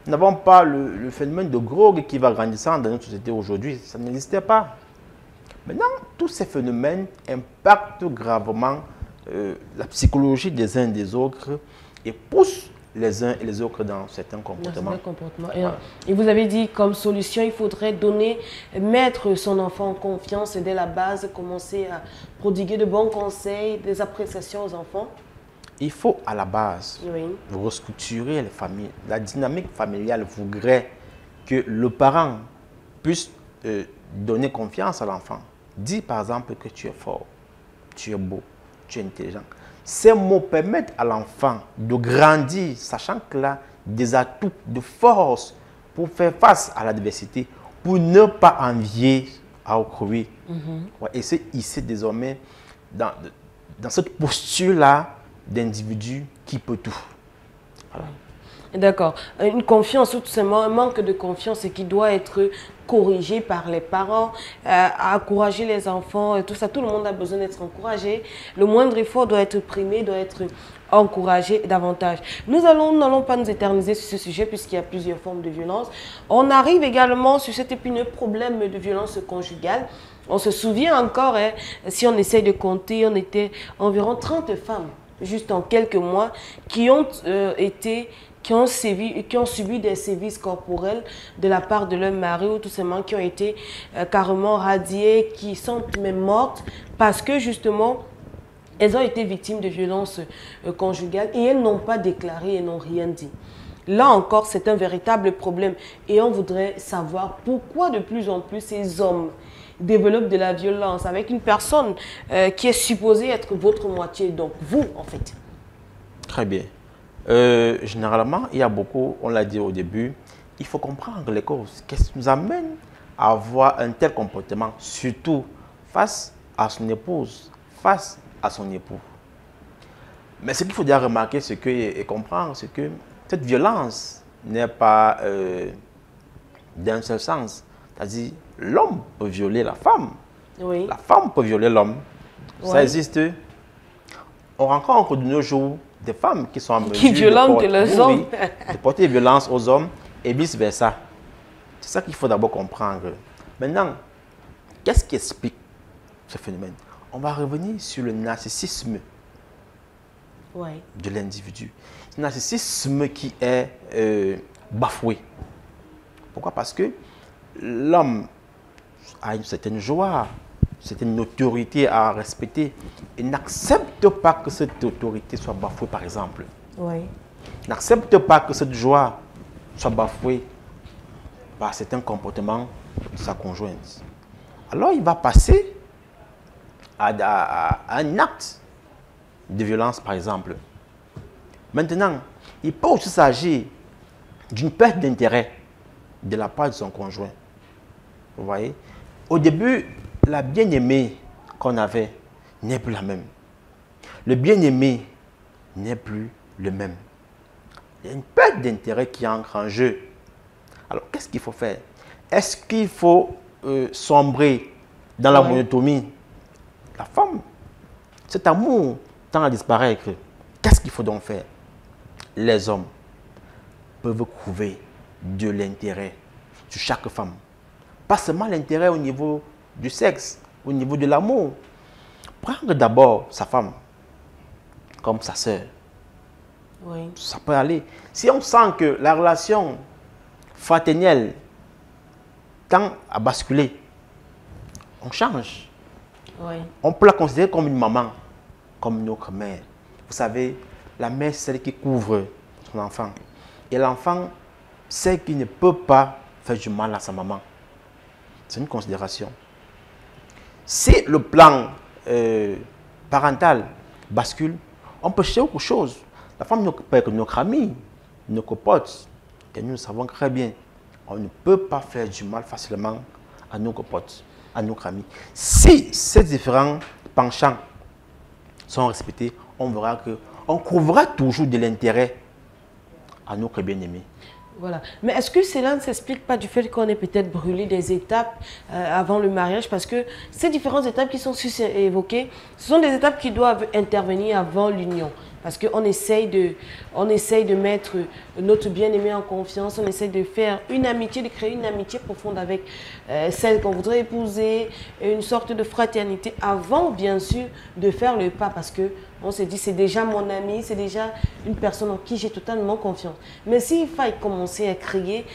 Nous n'avons pas le phénomène de drogue qui va grandissant dans notre société aujourd'hui, ça n'existait pas. Maintenant, tous ces phénomènes impactent gravement la psychologie des uns et des autres et poussent les uns et les autres dans certains comportements. Voilà. Et vous avez dit, comme solution, il faudrait mettre son enfant en confiance et dès la base, commencer à prodiguer de bons conseils, des appréciations aux enfants. Il faut à la base restructurer les familles. La dynamique familiale voudrait que le parent puisse donner confiance à l'enfant. Dis par exemple que tu es fort, tu es beau, tu es intelligent. Ces mots permettent à l'enfant de grandir, sachant qu'il a des atouts de force pour faire face à l'adversité, pour ne pas envier à autrui. Et c'est ici désormais dans cette posture-là d'individu qui peut tout. Voilà. D'accord. Une confiance, tout simplement, un manque de confiance qui doit être corrigé par les parents, encourager les enfants, et tout ça. Tout le monde a besoin d'être encouragé. Le moindre effort doit être primé, doit être encouragé davantage. Nous n'allons pas nous éterniser sur ce sujet puisqu'il y a plusieurs formes de violence. On arrive également sur cet épineux problème de violence conjugale. On se souvient encore, hein, si on essaye de compter, on était environ 30 femmes, juste en quelques mois, qui ont subi des sévices corporels de la part de leur mari ou tout simplement qui ont été carrément radiées, qui sont même mortes parce que justement, elles ont été victimes de violences conjugales et elles n'ont pas déclaré et n'ont rien dit. Là encore, c'est un véritable problème et on voudrait savoir pourquoi de plus en plus ces hommes développent de la violence avec une personne qui est supposée être votre moitié, donc vous en fait. Très bien. Généralement, il y a beaucoup, on l'a dit au début, il faut comprendre les causes. Qu'est-ce qui nous amène à avoir un tel comportement, surtout face à son épouse, face à son époux. Mais ce qu'il faut déjà remarquer et comprendre, c'est que cette violence n'est pas d'un seul sens. C'est-à-dire, l'homme peut violer la femme, oui. La femme peut violer l'homme. Oui. Ça existe. On rencontre de nos jours des femmes qui sont en mesure de porter violence aux hommes et vice-versa. C'est ça qu'il faut d'abord comprendre. Maintenant, qu'est-ce qui explique ce phénomène? On va revenir sur le narcissisme de l'individu. Le narcissisme qui est bafoué. Pourquoi? Parce que l'homme a une certaine joie, une autorité à respecter et n'accepte pas que cette autorité soit bafouée, par exemple. N'accepte pas que cette joie soit bafouée par certains comportements de sa conjointe. Alors il va passer à un acte de violence, par exemple. Maintenant, il peut aussi s'agir d'une perte d'intérêt de la part de son conjoint. Vous voyez? Au début, la bien-aimée qu'on avait n'est plus la même. Le bien-aimé n'est plus le même. Il y a une perte d'intérêt qui entre en jeu. Alors, qu'est-ce qu'il faut faire? Est-ce qu'il faut sombrer dans la monotomie? La femme, cet amour tend à disparaître. Qu'est-ce qu'il faut donc faire? Les hommes peuvent trouver de l'intérêt sur chaque femme. Pas seulement l'intérêt au niveau du sexe, au niveau de l'amour. Prendre d'abord sa femme comme sa sœur. Ça peut aller. Si on sent que la relation fraternelle tend à basculer, on change. On peut la considérer comme une maman, comme notre mère. Vous savez, la mère, c'est celle qui couvre son enfant. Et l'enfant sait qu'il ne peut pas faire du mal à sa maman. C'est une considération. Si le plan parental bascule, on peut chercher autre chose. La femme peut être notre amie, notre pote. Et nous savons très bien, on ne peut pas faire du mal facilement à nos potes, à nos amis. Si ces différents penchants sont respectés, on verra qu'on trouvera toujours de l'intérêt à notre bien-aimé. Voilà. Mais est-ce que cela ne s'explique pas du fait qu'on ait peut-être brûlé des étapes avant le mariage? Parce que ces différentes étapes qui sont évoquées, ce sont des étapes qui doivent intervenir avant l'union. Parce qu'on essaye de mettre notre bien-aimé en confiance, on essaye de faire une amitié, de créer une amitié profonde avec celle qu'on voudrait épouser, une sorte de fraternité avant, bien sûr, de faire le pas. Parce qu'on se dit, c'est déjà mon ami, c'est déjà une personne en qui j'ai totalement confiance. Mais s'il faille commencer à créer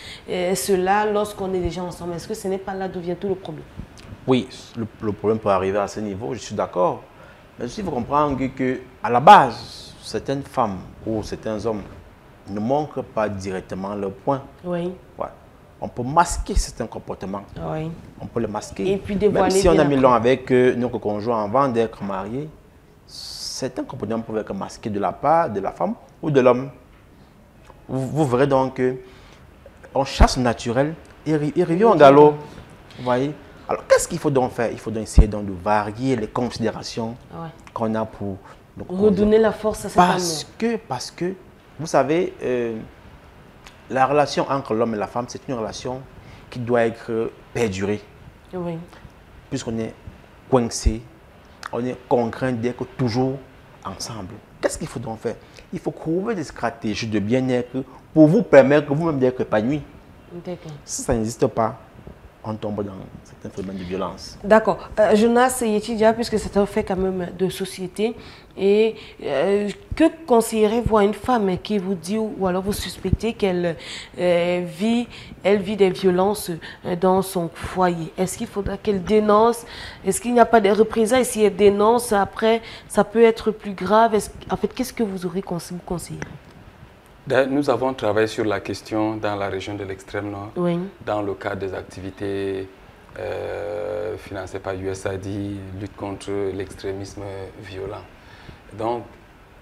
cela lorsqu'on est déjà ensemble, est-ce que ce n'est pas là d'où vient tout le problème? Oui, le problème peut arriver à ce niveau, je suis d'accord. Mais il faut comprendre qu'à la base, certaines femmes ou certains hommes ne montrent pas directement leur point. Oui. Ouais. on peut masquer certains comportements. Oui. On peut les masquer. Et puis dévoiler. Même si on a mis l'an avec notre conjoint avant d'être marié, certains comportements peuvent être masqués de la part de la femme ou de l'homme. Vous verrez donc qu'on chasse naturel et revient au galop. Vous voyez? Alors, qu'est-ce qu'il faut donc faire? Il faut donc essayer de varier les considérations qu'on a pour redonner la force à cet amour. Parce que, vous savez, la relation entre l'homme et la femme, c'est une relation qui doit être perdurée. Oui. Puisqu'on est coincé, on est contraint d'être toujours ensemble. Qu'est-ce qu'il faut donc faire? Il faut trouver des stratégies de bien-être pour vous permettre vous-même d'être épanoui. Si ça n'existe pas, on tombe dans certains phénomènes de violence. D'accord. Jonas Yetidia, puisque c'est un fait quand même de société, et que conseillerez-vous à une femme qui vous dit ou alors vous suspectez qu'elle vit des violences dans son foyer? Est-ce qu'il faudra qu'elle dénonce? Est-ce qu'il n'y a pas de représailles? Si elle dénonce, après, ça peut être plus grave. En fait, qu'est-ce que vous aurez conseillé? Nous avons travaillé sur la question dans la région de l'extrême nord, dans le cadre des activités financées par USAID, lutte contre l'extrémisme violent. Donc,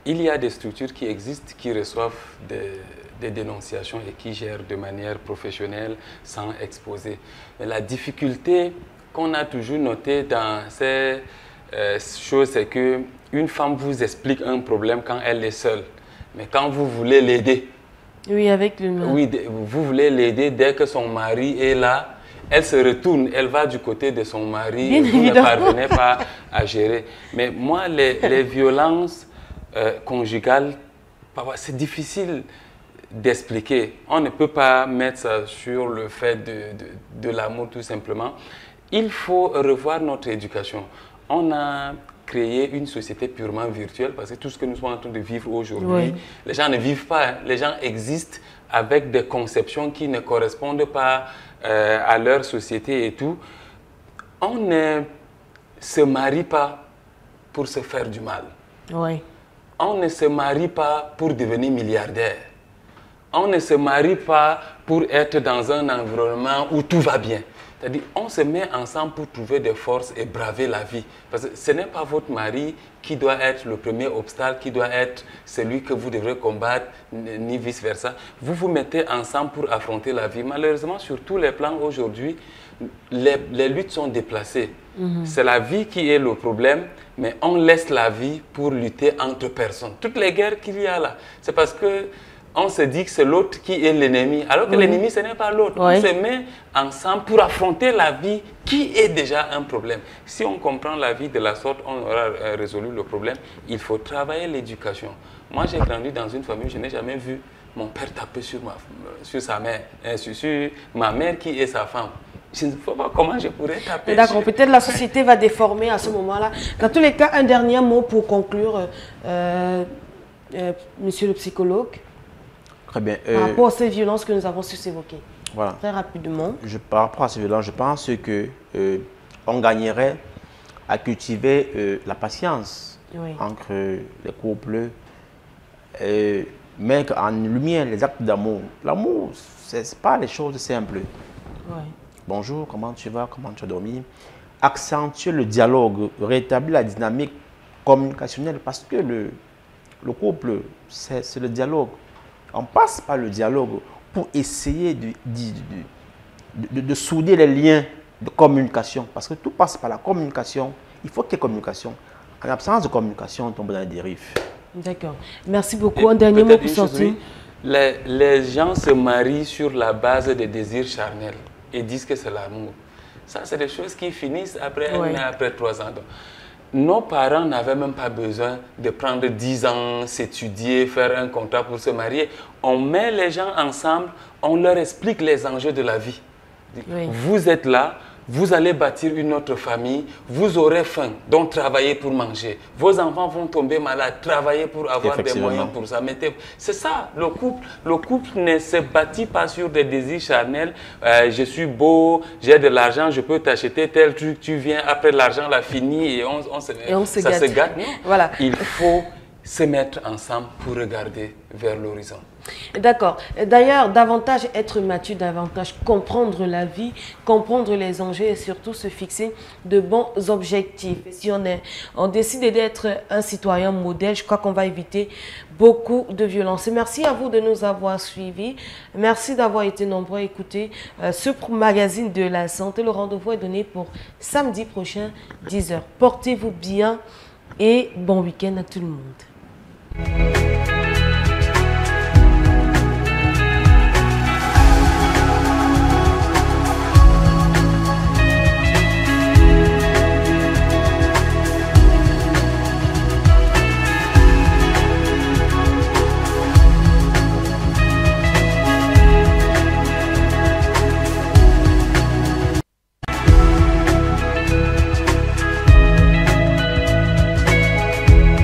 il y a des structures qui existent, qui reçoivent des dénonciations et qui gèrent de manière professionnelle sans exposer. Mais la difficulté qu'on a toujours notée dans ces choses, c'est qu'une femme vous explique un problème quand elle est seule. Mais quand vous voulez l'aider, vous voulez l'aider dès que son mari est là, elle se retourne, elle va du côté de son mari, et vous ne parvenez pas à gérer. Mais moi, les violences conjugales, c'est difficile d'expliquer. On ne peut pas mettre ça sur le fait de l'amour tout simplement. Il faut revoir notre éducation. On a créer une société purement virtuelle parce que tout ce que nous sommes en train de vivre aujourd'hui, les gens ne vivent pas, hein. Les gens existent avec des conceptions qui ne correspondent pas à leur société et tout. On ne se marie pas pour se faire du mal. On ne se marie pas pour devenir milliardaire. On ne se marie pas pour être dans un environnement où tout va bien. C'est-à-dire, on se met ensemble pour trouver des forces et braver la vie. Parce que ce n'est pas votre mari qui doit être le premier obstacle, qui doit être celui que vous devrez combattre, ni vice-versa. Vous vous mettez ensemble pour affronter la vie. Malheureusement, sur tous les plans aujourd'hui, les luttes sont déplacées. C'est la vie qui est le problème, mais on laisse la vie pour lutter entre personnes. Toutes les guerres qu'il y a là, c'est parce que on se dit que c'est l'autre qui est l'ennemi, alors que l'ennemi, ce n'est pas l'autre. On se met ensemble pour affronter la vie qui est déjà un problème. Si on comprend la vie de la sorte, on aura résolu le problème. Il faut travailler l'éducation. Moi, j'ai grandi dans une famille, je n'ai jamais vu mon père taper sur sa mère, sur ma mère qui est sa femme. Je ne sais pas comment je pourrais taper. D'accord, peut-être la société va déformer à ce moment-là. Dans tous les cas, un dernier mot pour conclure, monsieur le psychologue. Très bien. Par rapport à ces violences que nous avons su évoquer. Voilà. Très rapidement. Par rapport à ces violences, je pense qu'on gagnerait à cultiver la patience entre les couples, mettre en lumière les actes d'amour. L'amour, ce n'est pas les choses simples. Bonjour, comment tu vas, comment tu as dormi. Accentuer le dialogue, rétablir la dynamique communicationnelle parce que le couple, c'est le dialogue. On passe par le dialogue pour essayer de souder les liens de communication. Parce que tout passe par la communication. Il faut qu'il y ait communication. En absence de communication, on tombe dans les dérives. D'accord. Merci beaucoup. Un dernier mot pour sortir. Les gens se marient sur la base des désirs charnels et disent que c'est l'amour. Ça, c'est des choses qui finissent après 1 an, après 3 ans. Donc, nos parents n'avaient même pas besoin de prendre 10 ans, s'étudier, faire un contrat pour se marier. On met les gens ensemble, on leur explique les enjeux de la vie. Vous êtes là, vous allez bâtir une autre famille, vous aurez faim, donc travaillez pour manger. Vos enfants vont tomber malades, travaillez pour avoir des moyens pour ça. C'est ça, le couple. Le couple ne se bâtit pas sur des désirs charnels. Je suis beau, j'ai de l'argent, je peux t'acheter tel truc, tu viens, après l'argent l'a fini et ça se gâte. Non. Voilà. Il faut se mettre ensemble pour regarder vers l'horizon. D'accord. D'ailleurs, davantage être mature, davantage comprendre la vie, comprendre les enjeux et surtout se fixer de bons objectifs. Si on décide d'être un citoyen modèle, je crois qu'on va éviter beaucoup de violence. Merci à vous de nous avoir suivis. Merci d'avoir été nombreux à écouter ce magazine de la santé. Le rendez-vous est donné pour samedi prochain, 10h. Portez-vous bien et bon week-end à tout le monde.